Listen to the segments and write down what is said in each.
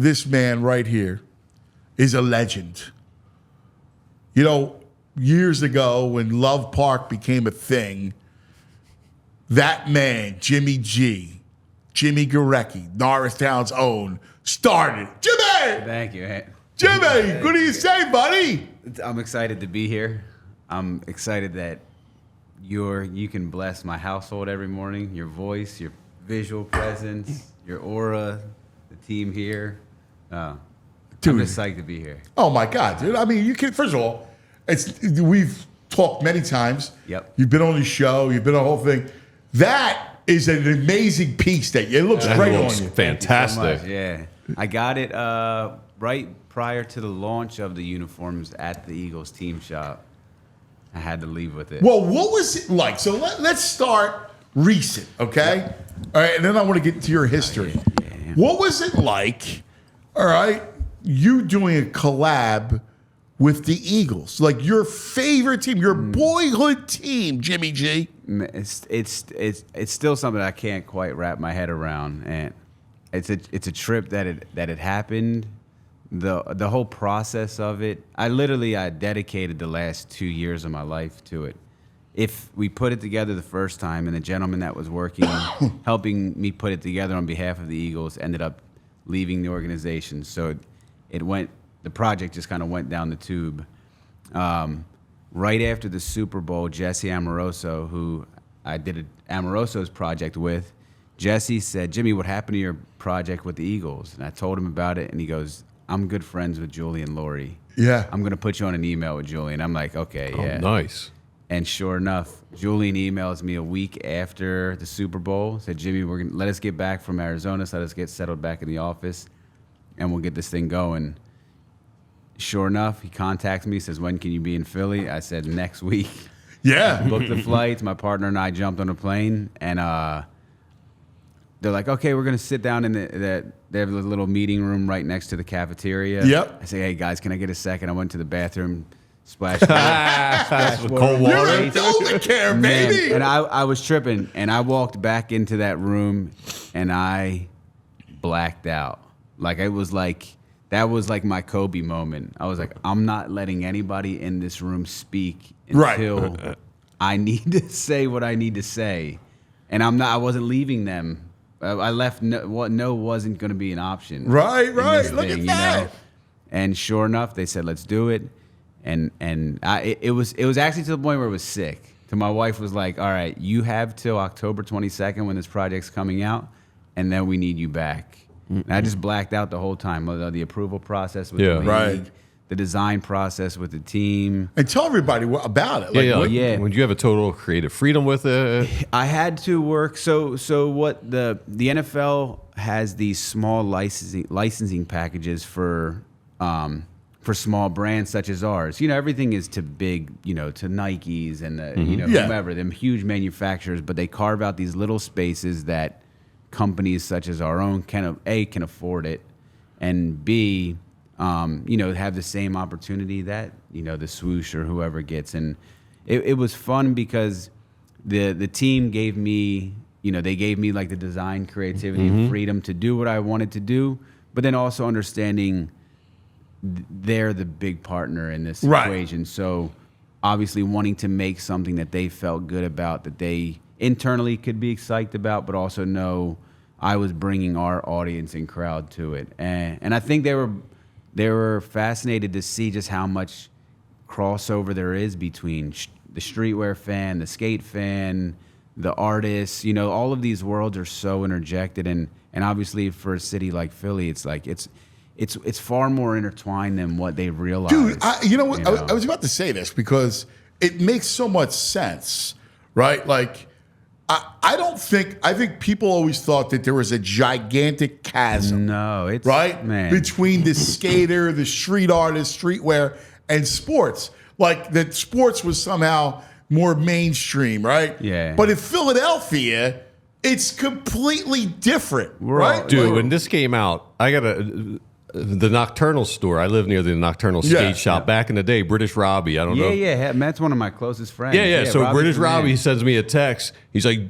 this man right here is a legend. You know, years ago when Love Park became a thing, that man, Jimmy Gorecki, Norristown's own, started. Jimmy! Thank you. Jimmy, what do you say, buddy? I'm excited to be here. I'm excited that you can bless my household every morning. Your voice, your visual presence, your aura, the team here. I'm just psyched to be here. Oh my God, dude! I mean, you can. First of all, we've talked many times. Yep. You've been on the show. You've been on the whole thing. That is an amazing piece. It looks great on you. Fantastic. Thank you so much. Yeah, I got it right prior to the launch of the uniforms at the Eagles team shop. I had to leave with it. Well, what was it like? So let's start recent, okay? Yep. All right, and then I want to get into your history. Yeah. What was it like, all right, you doing a collab with the Eagles? Like your favorite team, your boyhood team, Jimmy G. It's still something I can't quite wrap my head around, and it's a trip that it happened. The whole process of it, I dedicated the last 2 years of my life to it. If we put it together the first time, and the gentleman that was working, helping me put it together on behalf of the Eagles, ended up leaving the organization. So the project just kind of went down the tube. Right after the Super Bowl, Jesse Amoroso, who I did Amoroso's project with, Jesse said, "Jimmy, what happened to your project with the Eagles?" And I told him about it, and he goes, "I'm good friends with Julie and Lori. Yeah. I'm going to put you on an email with Julie." And I'm like, okay, yeah. Oh, nice. And sure enough, Julian emails me a week after the Super Bowl, said, "Jimmy, let us get back from Arizona, so let us get settled back in the office, and we'll get this thing going." Sure enough, he contacts me, says, "When can you be in Philly?" I said, "Next week." Yeah. Booked the flights. My partner and I jumped on a plane, and they're like, "Okay, we're going to sit down in they have a little meeting room right next to the cafeteria." Yep. I say, "Hey, guys, can I get a second?" I went to the bathroom, splash Cold You're water. an adult care, baby. and I was tripping, and I walked back into that room, and I blacked out. That was like my Kobe moment. I was like, I'm not letting anybody in this room speak until I need to say what I need to say, and I wasn't leaving them. I left. No wasn't going to be an option. Right. Look Thing, at that. And sure enough, they said, "Let's do it." And it was actually to the point where it was sick. So my wife was like, "All right, you have till October 22nd when this project's coming out, and then we need you back." And I just blacked out the whole time. The approval process with the league, right. the design process with the team. And tell everybody about it. Would you have a total creative freedom with it? I had to work. So what the NFL has these small licensing packages for small brands such as ours. Everything is to big, to Nikes and whomever, them huge manufacturers, but they carve out these little spaces that companies such as our own can afford it, and B, have the same opportunity that the swoosh or whoever gets. And it was fun because the team gave me like the design creativity and freedom to do what I wanted to do, but then also understanding they're the big partner in this equation. So obviously wanting to make something that they felt good about, that they internally could be psyched about, but also know I was bringing our audience and crowd to it. And I think they were fascinated to see just how much crossover there is between the streetwear fan, the skate fan, the artists. All of these worlds are so interjected, and obviously for a city like Philly, it's like it's far more intertwined than what they realize. Dude, I was about to say this because it makes so much sense, right? Like, I think people always thought that there was a gigantic chasm. No, it's right man. between the skater, the street artist, streetwear, and sports. Like that sports was somehow more mainstream, right? Yeah. But in Philadelphia, it's completely different, right? Dude, when this came out, I got the Nocturnal store. I live near the Nocturnal skate shop. Back in the day, British Robbie. I don't know. Yeah. Matt's one of my closest friends. Yeah. So Robbie's British the man. Robbie sends me a text. He's like,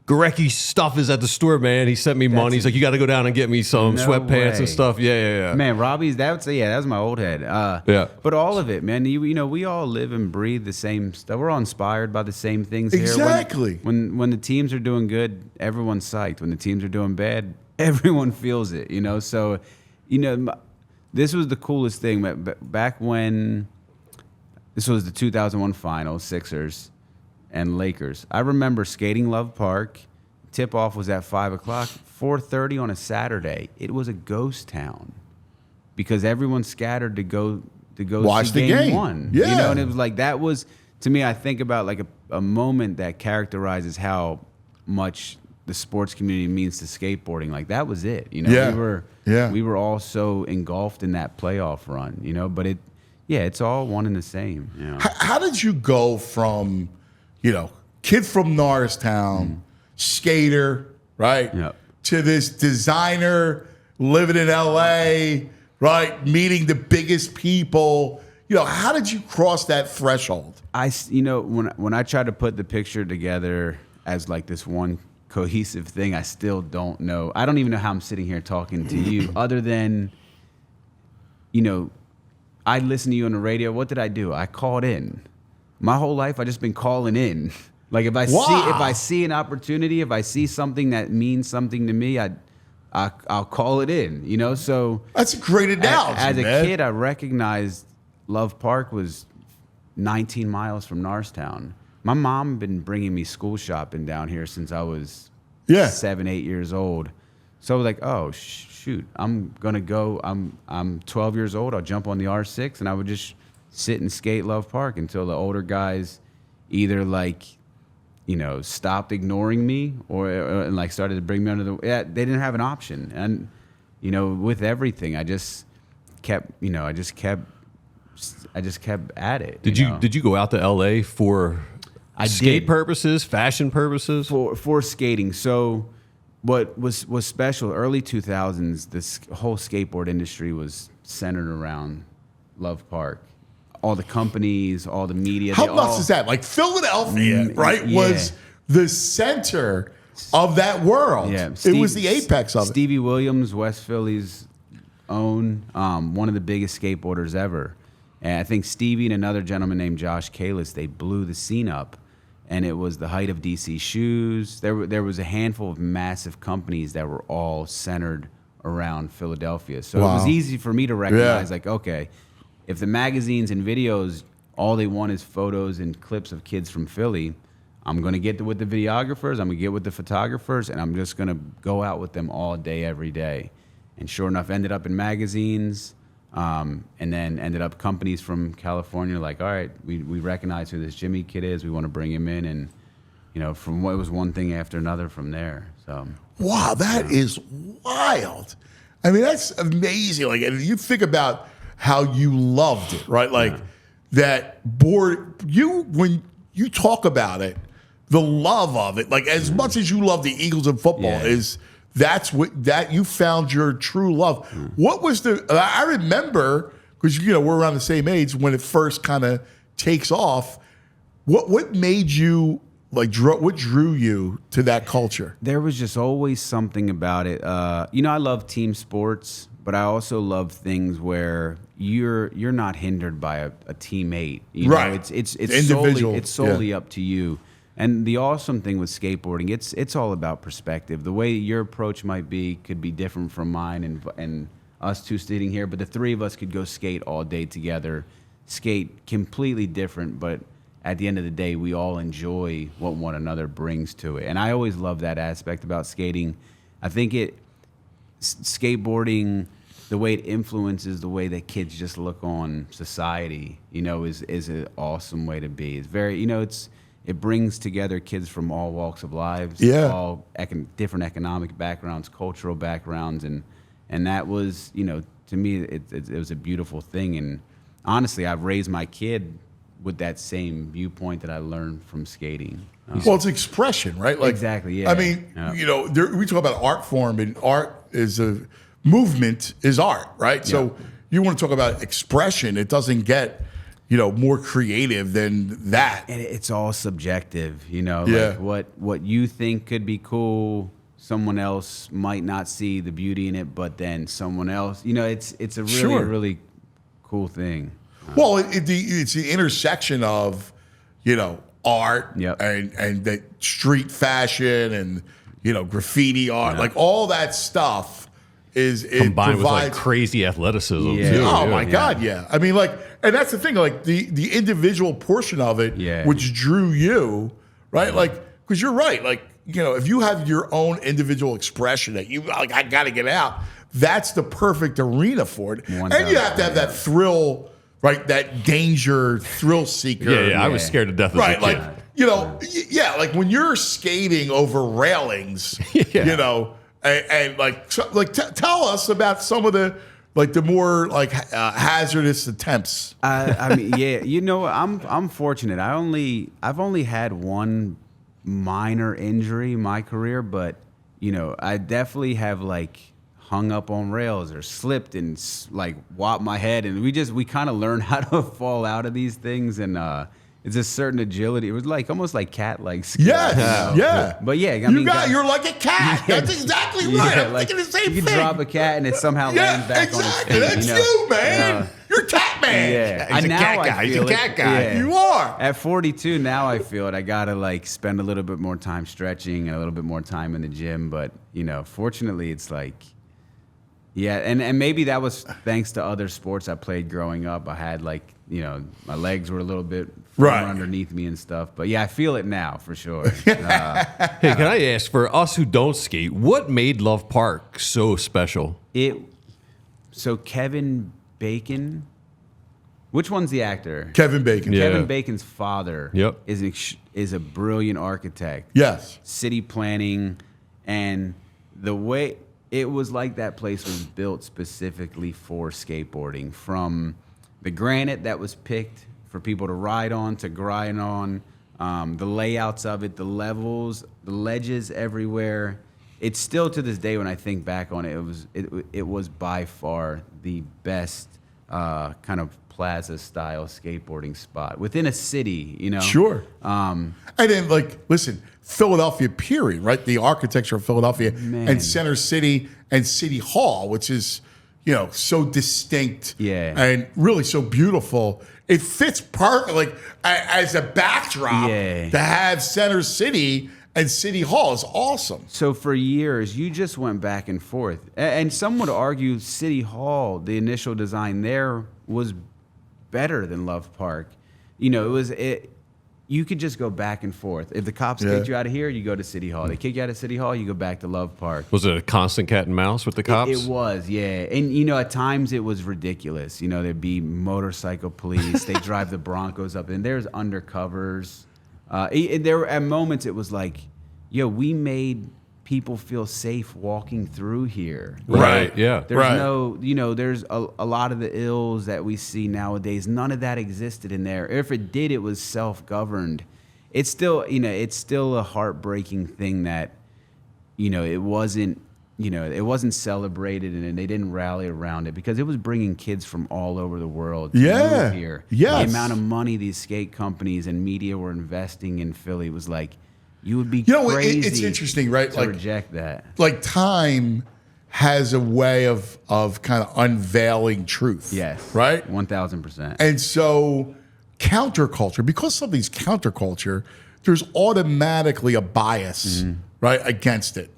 Gorecki stuff is at the store, man. He sent me money. He's like, you got to go down and get me some sweatpants and stuff. Yeah. Man, Robbie's, that was my old head. Yeah. But all of it, man, you know, we all live and breathe the same stuff. We're all inspired by the same things here. Exactly. When the teams are doing good, everyone's psyched. When the teams are doing bad, everyone feels it, you know? So, you know, this was the coolest thing. Back when, this was the 2001 finals, Sixers and Lakers. I remember skating Love Park. Tip-off was at 5 o'clock. 4:30 on a Saturday. It was a ghost town because everyone scattered to go watch see the game game. one. Yeah. You know, and it was like, that was, to me, I think about like a moment that characterizes how much the sports community means to skateboarding. Like, that was it. You know, we were all so engulfed in that playoff run, you know, but it's all one and the same. You know? How did you go from, you know, kid from Norristown, skater, right, to this designer living in LA, right, meeting the biggest people? You know, how did you cross that threshold? You know, when I try to put the picture together as like this one cohesive thing, I still don't know. I don't even know how I'm sitting here talking to you, other than, you know, I listened to you on the radio. What did I do? I called in. My whole life, I just been calling in. Like, if I see an opportunity, if I see something that means something to me, I'll call it in. You know, so that's a great analogy. As a kid, I recognized Love Park was 19 miles from Norristown. My mom been bringing me school shopping down here since I was 7, 8 years old. So I was like, oh shoot, I'm gonna go. I'm 12 years old. I'll jump on the R6 and I would just sit and skate Love Park until the older guys either, like, you know, stopped ignoring me or like started to bring me under the. Yeah, they didn't have an option. And you know, with everything, I just kept at it. Did you go out to LA for skate purposes, fashion purposes? For skating. So what was special, early 2000s, this whole skateboard industry was centered around Love Park. All the companies, all the media. How nuts is that? Like, Philadelphia, right, was the center of that world. Yeah, it was the apex of it. Stevie Williams, West Philly's own, one of the biggest skateboarders ever. And I think Stevie and another gentleman named Josh Kalis, they blew the scene up. And it was the height of DC Shoes. There was a handful of massive companies that were all centered around Philadelphia. So it was easy for me to recognize, like, okay, if the magazines and videos, all they want is photos and clips of kids from Philly, I'm going to get with the videographers, I'm going to get with the photographers, and I'm just going to go out with them all day, every day. And sure enough, ended up in magazines, and then ended up companies from California like, all right, we recognize who this Jimmy kid is. We want to bring him in. And, you know, from what was one thing after another from there. So, wow, that is wild. I mean, that's amazing. Like, if you think about how you loved it, right? Like that board, when you talk about it, the love of it, like as much as you love the Eagles in football, that's what you found your true love. What was I remember, because, you know, we're around the same age when it first kind of takes off. What made you, like, what drew you to that culture? There was just always something about it. You know, I love team sports, but I also love things where you're not hindered by a teammate. You know, it's individual. It's solely up to you. And the awesome thing with skateboarding, it's all about perspective. The way your approach could be different from mine and us two sitting here, but the three of us could go skate all day together, skate completely different, but at the end of the day, we all enjoy what one another brings to it. And I always love that aspect about skating. I think skateboarding, the way it influences the way that kids just look on society, you know, is an awesome way to be. It's very, you know, it brings together kids from all walks of lives, all different economic backgrounds, cultural backgrounds, and that was, you know, to me, it was a beautiful thing. And honestly, I've raised my kid with that same viewpoint that I learned from skating. Well, it's expression, right? Like, exactly, yeah. I mean, you know, we talk about art form, and art is movement is art, right? So you want to talk about expression, it doesn't get more creative than that. And it's all subjective, Yeah. like what you think could be cool, someone else might not see the beauty in it, but then someone else, it's a really, Sure. really cool thing. Well, it's the intersection of, art Yep. and that street fashion and, graffiti art, like all that stuff is Combined with like provides- crazy athleticism. Yeah. Too. Oh my Yeah. God, yeah. I mean, and that's the thing, like the individual portion of it, Yeah. which drew you, right? Like, because you're right, like if you have your own individual expression that you like, I got to get out. That's the perfect arena for it, and you have to have that thrill, right? That danger, thrill seeker. Yeah, I was scared to death as Right, a like kid. like when you're skating over railings, and tell us about some of the more hazardous attempts. I mean, yeah, I'm fortunate. I've only had one minor injury in my career, but I definitely have hung up on rails or slipped and whopped my head, and we kind of learned how to fall out of these things, and it's a certain agility. It was almost like cat-like skill. Yes, yeah. But yeah, I mean, you're like a cat. That's exactly right. I'm thinking the same you thing. can drop a cat and it somehow lands back exactly. on its feet. That's you, man. You're cat man. Yeah, He's a now cat I guy. He's a feel it. cat guy. Yeah. You are. At 42 now, I feel it. I gotta spend a little bit more time stretching and a little bit more time in the gym. But fortunately, it's yeah, and maybe that was thanks to other sports I played growing up. I had my legs were a little bit firmer underneath me and stuff. But yeah, I feel it now for sure. Hey, can I ask, for us who don't skate, what made Love Park so special? So Kevin Bacon, which one's the actor? Kevin Bacon. Yeah. Kevin Bacon's father Yep. is a brilliant architect. Yes. City planning, and the way it was that place was built specifically for skateboarding, from the granite that was picked for people to ride on, to grind on, the layouts of it, the levels, the ledges everywhere. It's still to this day when I think back on it, it was by far the best kind of plaza style skateboarding spot within a city, Sure. And then listen, Philadelphia period, right? The architecture of Philadelphia and Center City and City Hall, which is, so distinct and really so beautiful. It fits perfectly as a backdrop to have Center City and City Hall is awesome. So for years, you just went back and forth. And some would argue City Hall, the initial design there, was better than Love Park. You could just go back and forth. If the cops kicked you out of here, you go to City Hall. They kick you out of City Hall, you go back to Love Park. Was it a constant cat and mouse with the cops? It was, yeah. And, at times it was ridiculous. There'd be motorcycle police. They drive the Broncos up, and there's undercovers. There were, at moments, it was we made people feel safe walking through here. Right, yeah. There's no, there's a lot of the ills that we see nowadays. None of that existed in there. If it did, it was self-governed. It's still, it's still a heartbreaking thing that, it wasn't celebrated, and they didn't rally around it, because it was bringing kids from all over the world to move here. Yes. The amount of money these skate companies and media were investing in Philly was you would be crazy. It's interesting, right? To reject that. Time has a way of kind of unveiling truth. Yes. Right? 1,000%. And so counterculture, because something's counterculture, there's automatically a bias, right, against it.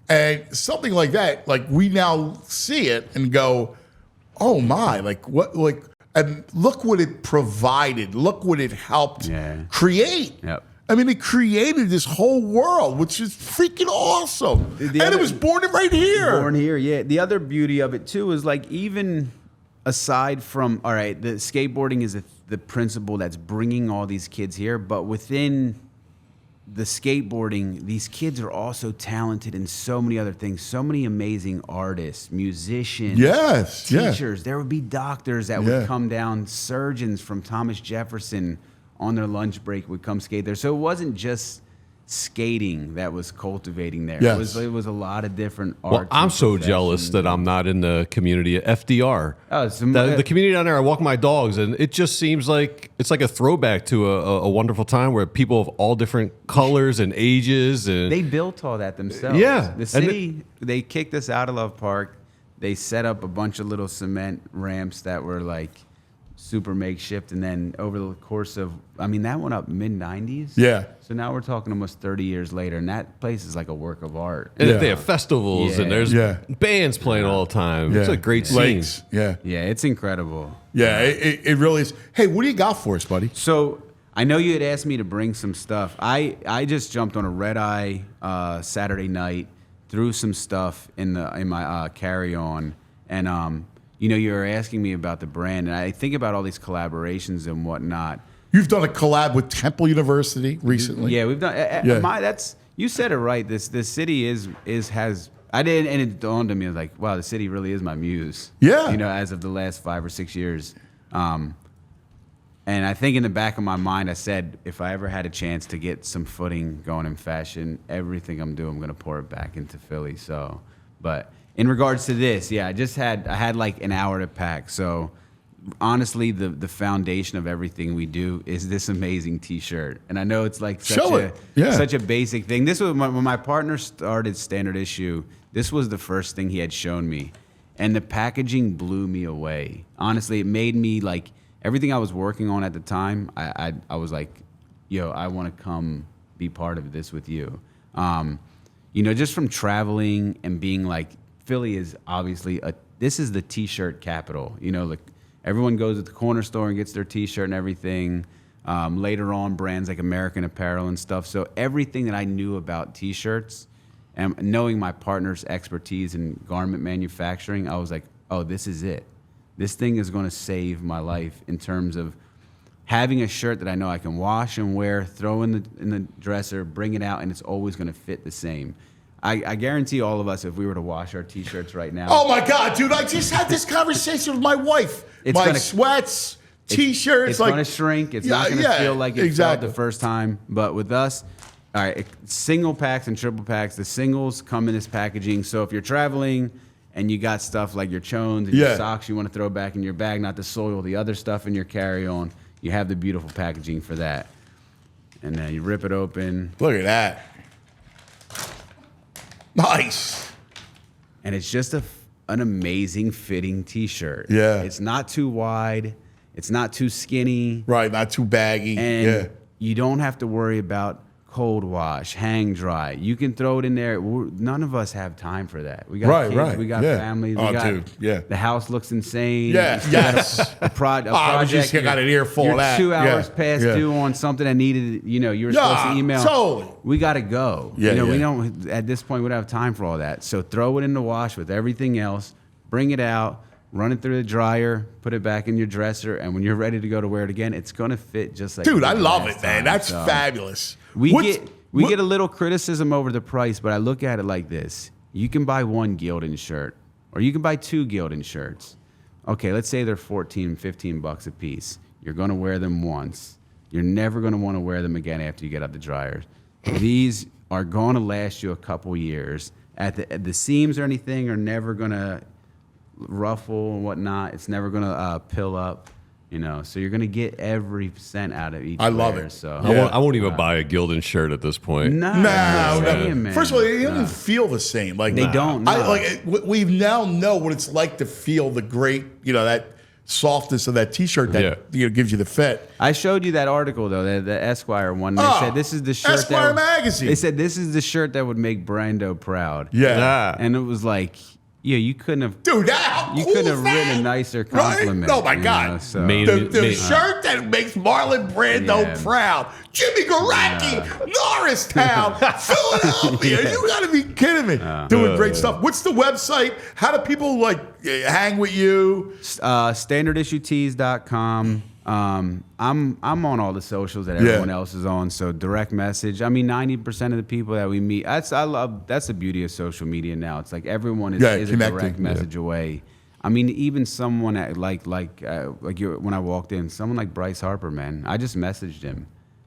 And something like that, we now see it and go, oh my, and look what it provided. Look what it helped create. Yep. I mean, it created this whole world, which is freaking awesome. It was born right here. Born here, yeah. The other beauty of it, too, is even aside from, all right, the skateboarding is the principle that's bringing all these kids here, but within the skateboarding, these kids are also talented in so many other things, so many amazing artists, musicians, teachers. There would be doctors that would come down, surgeons from Thomas Jefferson on their lunch break would come skate there. So it wasn't just skating that was cultivating there. Yes. It was a lot of different Well, arts. I'm and so jealous professions. that I'm not in the community at FDR. Oh, so The community down there, I walk my dogs, and it just seems like it's like a throwback to a wonderful time where people of all different colors and ages. And they built all that themselves. Yeah. The city, they kicked us out of Love Park. They set up a bunch of little cement ramps that were like super makeshift. And then over the course of, I mean, that went up mid-90s. Yeah. So now we're talking almost 30 years later. And that place is like a work of art. And Yeah. they have festivals, and there's Yeah. bands playing all the time. It's Yeah. a great scene. Lakes. Yeah. Yeah, it's incredible. Yeah, it really is. Hey, what do you got for us, buddy? So I know you had asked me to bring some stuff. I just jumped on a red eye Saturday night, threw some stuff in my carry-on, and you know, you were asking me about the brand, and I think about all these collaborations and whatnot. You've done a collab with Temple University recently. Yeah, we've done. Yeah. You said it right. This city has. I didn't, and it dawned on me. I was like, wow, the city really is my muse. Yeah. You know, as of the last 5 or 6 years. And I think in the back of my mind, I said, if I ever had a chance to get some footing going in fashion, everything I'm doing, I'm going to pour it back into Philly. So, but in regards to this, yeah, I had like an hour to pack. So honestly, the foundation of everything we do is this amazing T-shirt. And I know it's like such a basic thing. This was when my partner started Standard Issue. This was the first thing he had shown me, and the packaging blew me away. Honestly, it made me like everything I was working on at the time. I was like, yo, I want to come be part of this with you. You know, just from traveling and being like, Philly is obviously this is the T-shirt capital. You know, like everyone goes to the corner store and gets their T-shirt and everything. Later on, brands like American Apparel and stuff. So everything that I knew about T-shirts and knowing my partner's expertise in garment manufacturing, I was like, oh, this is it. This thing is going to save my life in terms of having a shirt that I know I can wash and wear, throw in the dresser, bring it out, and it's always going to fit the same. I guarantee all of us, if we were to wash our T-shirts right now. Oh my God, dude! I just had this conversation with my wife. My sweats, T-shirts, it's like going to shrink. It's not going to feel like it felt the first time. But with us, all right, single packs and triple packs. The singles come in this packaging. So if you're traveling and you got stuff like your chones and your socks you want to throw back in your bag, not to soil the other stuff in your carry-on, you have the beautiful packaging for that. And then you rip it open. Look at that. Nice. And it's just an amazing fitting T-shirt. Yeah. It's not too wide. It's not too skinny. Right, not too baggy. And you don't have to worry about cold wash, hang dry. You can throw it in there. None of us have time for that. We got kids, we got families. The house looks insane. Yeah, yes. A project. You got an earful of that. 2 hours past due on something that needed, you know, you were supposed to email. Totally. We got to go. Yeah, you know, we don't, at this point, we don't have time for all that. So throw it in the wash with everything else, bring it out, run it through the dryer, put it back in your dresser, and when you're ready to go to wear it again, it's going to fit just like Dude, I love it, man. That's fabulous. We get a little criticism over the price, but I look at it like this. You can buy one Gildan shirt, or you can buy 2 Gildan shirts. Okay, let's say they're $14, $15 a piece. You're going to wear them once. You're never going to want to wear them again after you get out the dryer. These are going to last you a couple years. At the seams or anything are never going to ruffle and whatnot. It's never going to pill up. You know, so you're gonna get every cent out of each. I love player, it. So I won't even buy a Gildan shirt at this point. No. Man. First of all, they don't even feel the same. Like they don't. No. We now know what it's like to feel the great, you know, that softness of that T-shirt that gives you the fit. I showed you that article though, the Esquire one. They said this is the shirt. Esquire magazine. They said this is the shirt that would make Brando proud. Yeah. And it was like, yeah, you couldn't have. Dude, you couldn't have written a nicer compliment. Right? Oh my God! Know, so. The shirt that makes Marlon Brando proud. Jimmy Gorecki, Norristown, Philadelphia. You got to be kidding me! Doing great stuff. What's the website? How do people like hang with you? StandardIssueTees.com. I'm on all the socials that everyone else is on, so direct message. I mean, 90% of the people that we meet, that's the beauty of social media now. It's like everyone is a direct message away. I mean, even someone at, like when I walked in, someone like Bryce Harper, man, I just messaged him,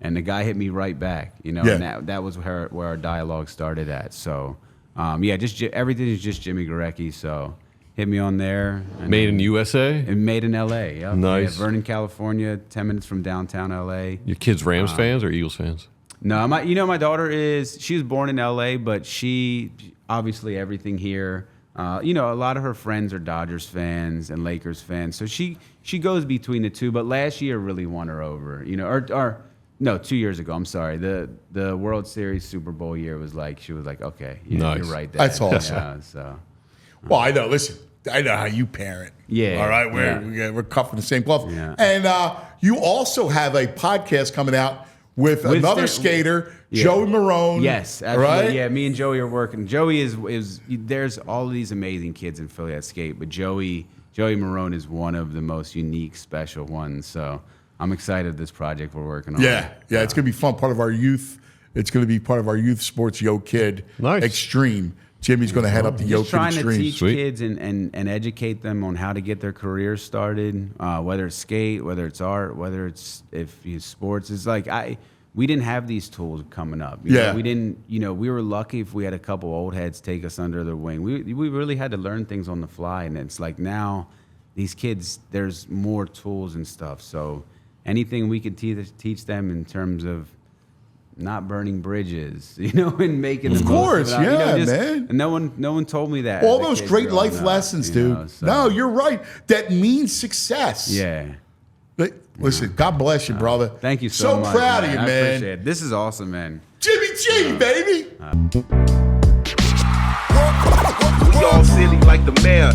And the guy hit me right back, you know, Yeah. and that was where our dialogue started at. So, yeah, everything is just Jimmy Gorecki. So hit me on there. Made in USA? And made in L.A. Yep. Nice. Yeah, Vernon, California, 10 minutes from downtown L.A. Your kids Rams fans or Eagles fans? No, my daughter she was born in L.A., but she obviously everything here. You know, a lot of her friends are Dodgers fans and Lakers fans, so she goes between the two. But last year really won her over. You know, or no, 2 years ago. I'm sorry. The World Series Super Bowl year was like she was like, okay, Nice. you're right. Dad. That's awesome. Yeah, so. Well, I know. Listen, I know how you parent. Yeah. All right. We're cuffing the same cloth. Yeah. And you also have a podcast coming out with another skater, Yeah. Joey Marone. Yes, absolutely. Right? Yeah, me and Joey are working. Joey is there's all of these amazing kids in Philly that skate, but Joey Marone is one of the most unique, special ones. So I'm excited this project we're working on. Yeah. It's going to be fun. Part of our youth. It's going to be part of our youth sports Yo Kid Nice. Extreme. Jimmy's going to head up the Yo Just Kid trying to Extreme. teach Sweet. kids and educate them on how to get their careers started, whether it's skate, whether it's art, whether it's sports. It's like we didn't have these tools coming up. You know, we didn't. You know, we were lucky if we had a couple old heads take us under their wing. We really had to learn things on the fly, and it's like now these kids, there's more tools and stuff. So anything we could teach them in terms of not burning bridges, you know, and making Of course, most of it. yeah, You know, man. And no one told me that. All as a those kid great growing life up, lessons, you dude. know, so- No, you're right. That means success. Yeah. But listen, God bless you, brother. Thank you so much. proud of you, I man. appreciate it. This is awesome, man. Jimmy G, baby. We all silly like the mayor.